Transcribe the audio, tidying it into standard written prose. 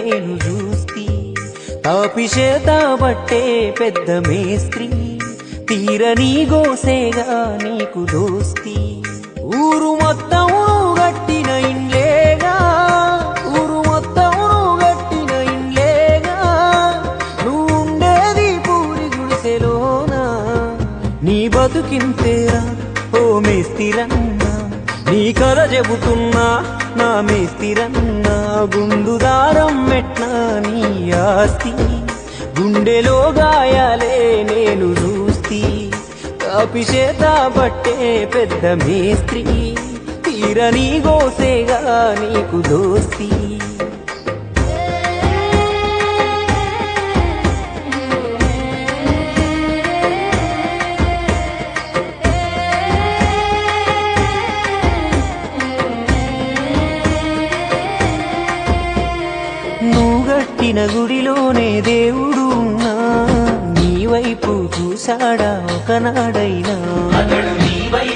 నేను చూస్తి తాపిషేత బట్టే పెద్ద మేస్త్రి తీరని గోసేగా నీకు దోస్తి ఊరు మొత్తం గట్టిన ఇండ్లేగా ఊరు మొత్తం గట్టిన ఇండ్లేగా నువ్వుండేది పూరి గుడిసెలోనా నీ బతుకింతేరా ఓ మేస్తిరన్నా నీ కథ చెబుతున్నా నా మేస్తిరన్నా గుండుదారం మెట్నా నీ ఆస్తి గుండెలో గాయాలే నేను చూస్తి కాపిచేత బట్టే పెద్ద మేస్త్రి తీరని గోసేగా నీకు దోస్తి నువ్వు గట్టిన గుడిలోనే దేవుడు ఉన్నా నీ వైపు చూశాడా ఒకనాడైనా అతడు నీ వైపు